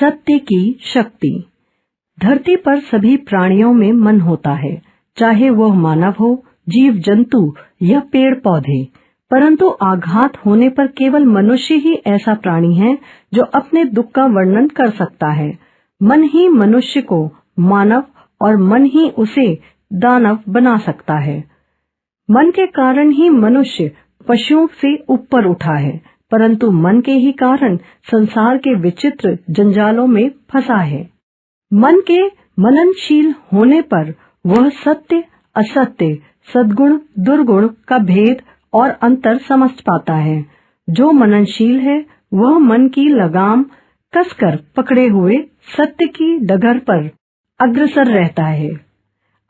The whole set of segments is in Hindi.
सत्य की शक्ति। धरती पर सभी प्राणियों में मन होता है, चाहे वह मानव हो, जीव जंतु या पेड़ पौधे। परंतु आघात होने पर केवल मनुष्य ही ऐसा प्राणी है जो अपने दुख का वर्णन कर सकता है। मन ही मनुष्य को मानव और मन ही उसे दानव बना सकता है। मन के कारण ही मनुष्य पशुओं से ऊपर उठा है, परंतु मन के ही कारण संसार के विचित्र जंजालों में फंसा है। मन के मननशील होने पर वह सत्य असत्य, सद्गुण दुर्गुण का भेद और अंतर समझ पाता है। जो मननशील है वह मन की लगाम कसकर पकड़े हुए सत्य की डगर पर अग्रसर रहता है।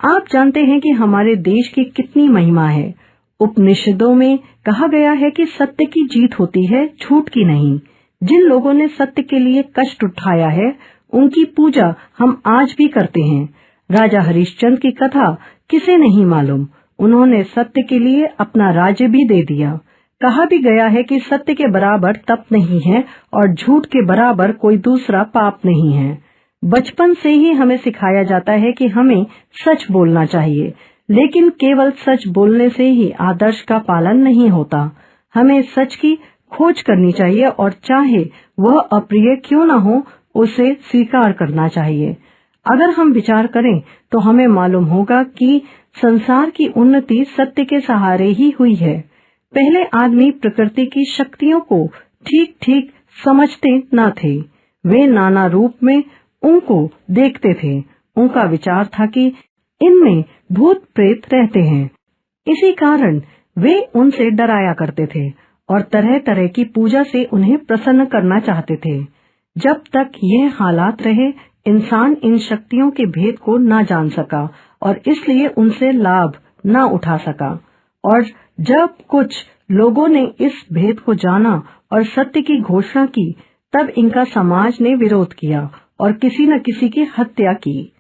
आप जानते हैं कि हमारे देश की कितनी महिमा है। उपनिषदों में कहा गया है कि सत्य की जीत होती है, झूठ की नहीं। जिन लोगों ने सत्य के लिए कष्ट उठाया है उनकी पूजा हम आज भी करते हैं। राजा हरिश्चंद्र की कथा किसे नहीं मालूम। उन्होंने सत्य के लिए अपना राज्य भी दे दिया। कहा भी गया है कि सत्य के बराबर तप नहीं है और झूठ के बराबर कोई दूसरा पाप नहीं है। बचपन से ही हमें सिखाया जाता है कि हमें सच बोलना चाहिए, लेकिन केवल सच बोलने से ही आदर्श का पालन नहीं होता। हमें सच की खोज करनी चाहिए और चाहे वह अप्रिय क्यों न हो, उसे स्वीकार करना चाहिए। अगर हम विचार करें तो हमें मालूम होगा कि संसार की उन्नति सत्य के सहारे ही हुई है। पहले आदमी प्रकृति की शक्तियों को ठीक ठीक समझते न थे। वे नाना रूप में उनको देखते थे। उनका विचार था कि इनमें भूत प्रेत रहते हैं। इसी कारण वे उनसे डराया करते थे और तरह तरह की पूजा से उन्हें प्रसन्न करना चाहते थे। जब तक यह हालात रहे, इंसान इन शक्तियों के भेद को न जान सका और इसलिए उनसे लाभ न उठा सका। और जब कुछ लोगों ने इस भेद को जाना और सत्य की घोषणा की, तब इनका समाज ने विरोध किया और किसी न किसी की हत्या की।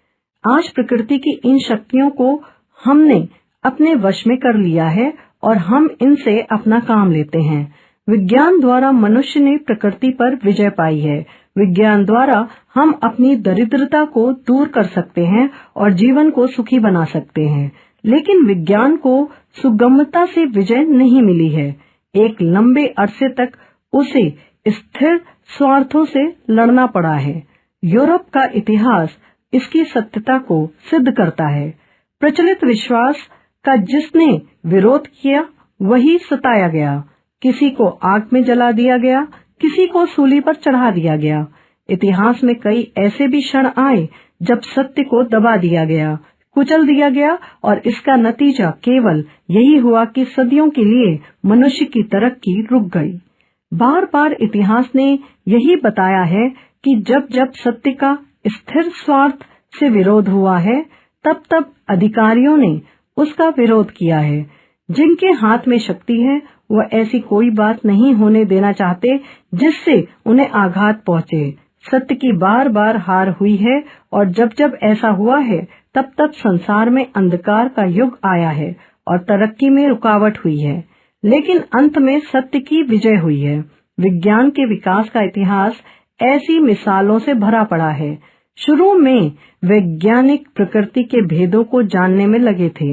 आज प्रकृति की इन शक्तियों को हमने अपने वश में कर लिया है और हम इनसे अपना काम लेते हैं। विज्ञान द्वारा मनुष्य ने प्रकृति पर विजय पाई है। विज्ञान द्वारा हम अपनी दरिद्रता को दूर कर सकते हैं और जीवन को सुखी बना सकते हैं। लेकिन विज्ञान को सुगमता से विजय नहीं मिली है। एक लंबे अरसे तक उसे स्थिर स्वार्थों से लड़ना पड़ा है। यूरोप का इतिहास इसकी सत्यता को सिद्ध करता है। प्रचलित विश्वास का जिसने विरोध किया वही सताया गया। किसी को आग में जला दिया गया, किसी को सूली पर चढ़ा दिया गया। इतिहास में कई ऐसे भी क्षण आए जब सत्य को दबा दिया गया, कुचल दिया गया और इसका नतीजा केवल यही हुआ कि सदियों के लिए मनुष्य की तरक्की रुक गई। बार बार इतिहास ने यही बताया है कि जब जब सत्य का स्थिर स्वार्थ से विरोध हुआ है, तब तब अधिकारियों ने उसका विरोध किया है। जिनके हाथ में शक्ति है वह ऐसी कोई बात नहीं होने देना चाहते जिससे उन्हें आघात पहुँचे। सत्य की बार बार हार हुई है और जब जब ऐसा हुआ है तब तब संसार में अंधकार का युग आया है और तरक्की में रुकावट हुई है। लेकिन अंत में सत्य की विजय हुई है। विज्ञान के विकास का इतिहास ऐसी मिसालों से भरा पड़ा है। शुरू में वैज्ञानिक प्रकृति के भेदों को जानने में लगे थे।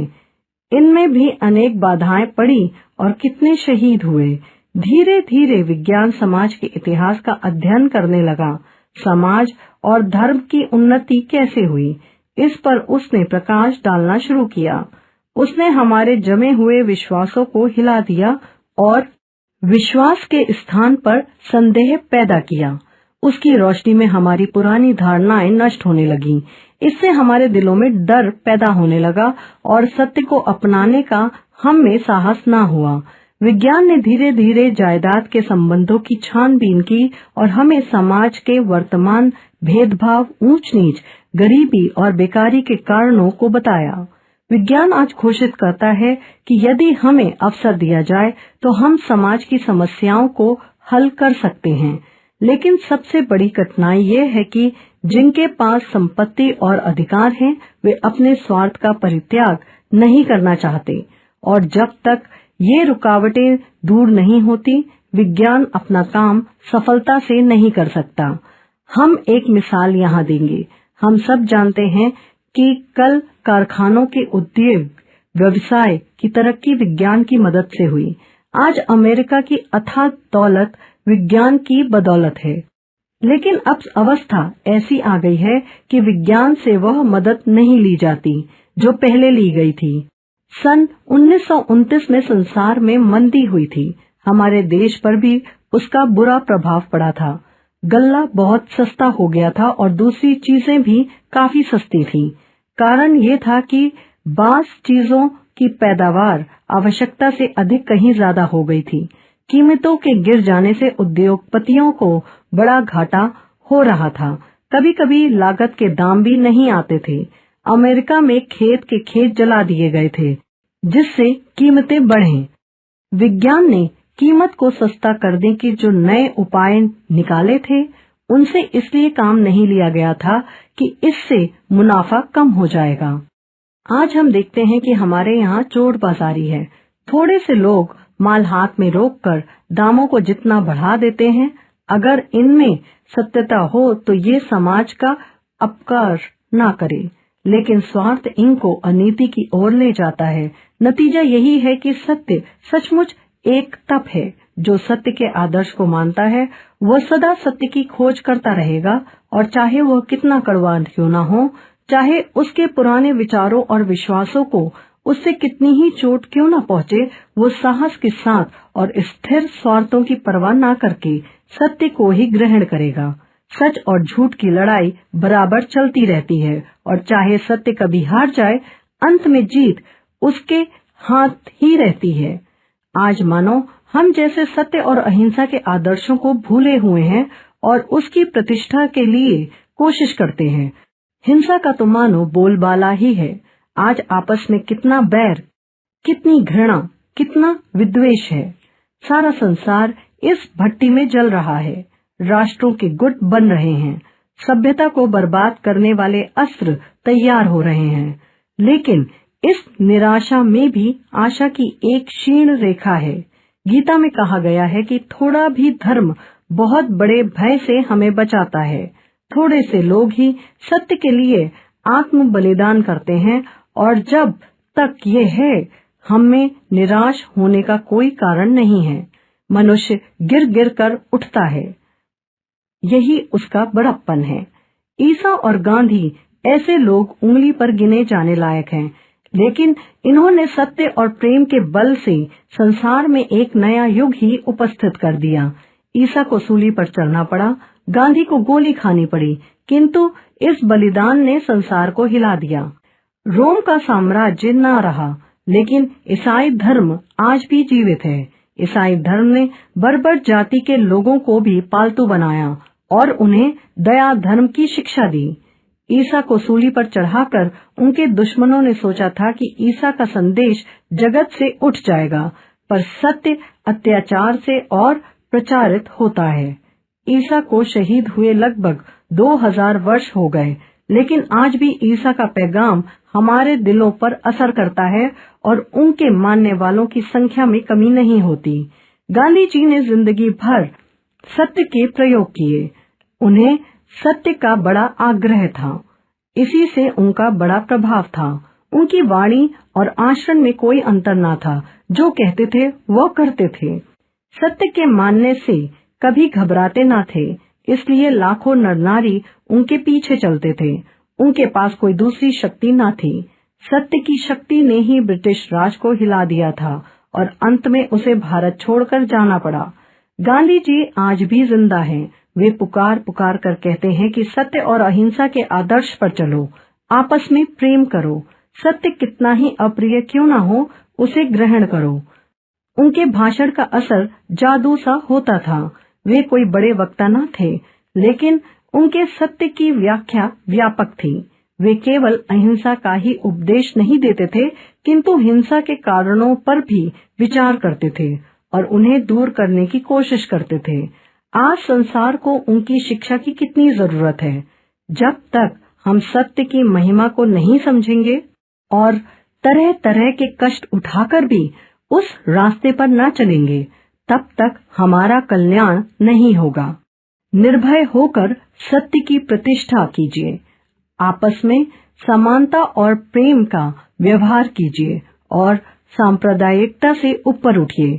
इनमें भी अनेक बाधाएं पड़ी और कितने शहीद हुए। धीरे धीरे विज्ञान समाज के इतिहास का अध्ययन करने लगा। समाज और धर्म की उन्नति कैसे हुई, इस पर उसने प्रकाश डालना शुरू किया। उसने हमारे जमे हुए विश्वासों को हिला दिया और विश्वास के स्थान पर संदेह पैदा किया। उसकी रोशनी में हमारी पुरानी धारणाएं नष्ट होने लगीं। इससे हमारे दिलों में डर पैदा होने लगा और सत्य को अपनाने का हम में साहस न हुआ। विज्ञान ने धीरे धीरे जायदाद के संबंधों की छानबीन की और हमें समाज के वर्तमान भेदभाव, ऊंच नीच, गरीबी और बेकारी के कारणों को बताया। विज्ञान आज घोषित करता है कि यदि हमें अवसर दिया जाए तो हम समाज की समस्याओं को हल कर सकते हैं। लेकिन सबसे बड़ी कठिनाई ये है कि जिनके पास संपत्ति और अधिकार हैं, वे अपने स्वार्थ का परित्याग नहीं करना चाहते और जब तक ये रुकावटें दूर नहीं होती, विज्ञान अपना काम सफलता से नहीं कर सकता। हम एक मिसाल यहाँ देंगे। हम सब जानते हैं कि कल कारखानों के उद्योग व्यवसाय की तरक्की विज्ञान की मदद से हुई। आज अमेरिका की अथाह दौलत विज्ञान की बदौलत है। लेकिन अब अवस्था ऐसी आ गई है कि विज्ञान से वह मदद नहीं ली जाती जो पहले ली गई थी। सन 1929 में संसार में मंदी हुई थी। हमारे देश पर भी उसका बुरा प्रभाव पड़ा था। गल्ला बहुत सस्ता हो गया था और दूसरी चीजें भी काफी सस्ती थीं। कारण ये था कि बास चीजों की पैदावार आवश्यकता से अधिक कहीं ज्यादा हो गई थी। कीमतों के गिर जाने से उद्योगपतियों को बड़ा घाटा हो रहा था। कभी कभी लागत के दाम भी नहीं आते थे। अमेरिका में खेत के खेत जला दिए गए थे, जिससे कीमतें बढ़े। विज्ञान ने कीमत को सस्ता करने के जो नए उपाय निकाले थे, उनसे इसलिए काम नहीं लिया गया था कि इससे मुनाफा कम हो जाएगा। आज हम देखते हैं कि हमारे यहाँ चोर बाजारी है। थोड़े से लोग माल हाथ में रोककर दामों को जितना बढ़ा देते हैं। अगर इनमें सत्यता हो तो ये समाज का अपकार ना करे, लेकिन स्वार्थ इनको अनीति की ओर ले जाता है। नतीजा यही है कि सत्य सचमुच एक तप है। जो सत्य के आदर्श को मानता है वह सदा सत्य की खोज करता रहेगा, और चाहे वह कितना कड़वा क्यों न हो, चाहे उसके पुराने विचारों और विश्वासों को उससे कितनी ही चोट क्यों न पहुँचे, वो साहस के साथ और स्थिर स्वार्थों की परवाह न करके सत्य को ही ग्रहण करेगा। सच और झूठ की लड़ाई बराबर चलती रहती है, और चाहे सत्य कभी हार जाए, अंत में जीत उसके हाथ ही रहती है। आज मानो हम जैसे सत्य और अहिंसा के आदर्शों को भूले हुए हैं और उसकी प्रतिष्ठा के लिए कोशिश करते हैं। हिंसा का तो मानो बोलबाला ही है। आज आपस में कितना बैर, कितनी घृणा, कितना विद्वेष है। सारा संसार इस भट्टी में जल रहा है। राष्ट्रों के गुट बन रहे हैं। सभ्यता को बर्बाद करने वाले अस्त्र तैयार हो रहे हैं। लेकिन इस निराशा में भी आशा की एक क्षीण रेखा है। गीता में कहा गया है कि थोड़ा भी धर्म बहुत बड़े भय से हमें बचाता है। थोड़े से लोग ही सत्य के लिए आत्म बलिदान करते हैं, और जब तक ये है, हमें निराश होने का कोई कारण नहीं है। मनुष्य गिर गिर कर उठता है, यही उसका बड़प्पन है। ईसा और गांधी ऐसे लोग उंगली पर गिने जाने लायक हैं, लेकिन इन्होंने सत्य और प्रेम के बल से संसार में एक नया युग ही उपस्थित कर दिया। ईसा को सूली पर चढ़ना पड़ा, गांधी को गोली खानी पड़ी, किंतु इस बलिदान ने संसार को हिला दिया। रोम का साम्राज्य न रहा, लेकिन ईसाई धर्म आज भी जीवित है। ईसाई धर्म ने बर्बर जाति के लोगों को भी पालतू बनाया और उन्हें दया धर्म की शिक्षा दी। ईसा को सूली पर चढ़ाकर उनके दुश्मनों ने सोचा था कि ईसा का संदेश जगत से उठ जाएगा, पर सत्य अत्याचार से और प्रचारित होता है। ईसा को शहीद हुए लगभग 2000 वर्ष हो गए, लेकिन आज भी ईसा का पैगाम हमारे दिलों पर असर करता है और उनके मानने वालों की संख्या में कमी नहीं होती। गांधी जी ने जिंदगी भर सत्य के प्रयोग किए। उन्हें सत्य का बड़ा आग्रह था, इसी से उनका बड़ा प्रभाव था। उनकी वाणी और आचरण में कोई अंतर न था। जो कहते थे वो करते थे। सत्य के मानने से कभी घबराते न थे, इसलिए लाखों नर नारी उनके पीछे चलते थे। उनके पास कोई दूसरी शक्ति न थी। सत्य की शक्ति ने ही ब्रिटिश राज को हिला दिया था और अंत में उसे भारत छोड़कर जाना पड़ा। गांधी जी आज भी जिंदा हैं। वे पुकार पुकार कर कहते हैं कि सत्य और अहिंसा के आदर्श पर चलो, आपस में प्रेम करो। सत्य कितना ही अप्रिय क्यों न हो, उसे ग्रहण करो। उनके भाषण का असर जादू सा होता था। वे कोई बड़े वक्ता न थे, लेकिन उनके सत्य की व्याख्या व्यापक थी। वे केवल अहिंसा का ही उपदेश नहीं देते थे, किंतु हिंसा के कारणों पर भी विचार करते थे और उन्हें दूर करने की कोशिश करते थे। आज संसार को उनकी शिक्षा की कितनी जरूरत है। जब तक हम सत्य की महिमा को नहीं समझेंगे और तरह तरह के कष्ट उठाकर भी उस रास्ते पर न चलेंगे, तब तक हमारा कल्याण नहीं होगा। निर्भय होकर सत्य की प्रतिष्ठा कीजिए। आपस में समानता और प्रेम का व्यवहार कीजिए और सांप्रदायिकता से ऊपर उठिए।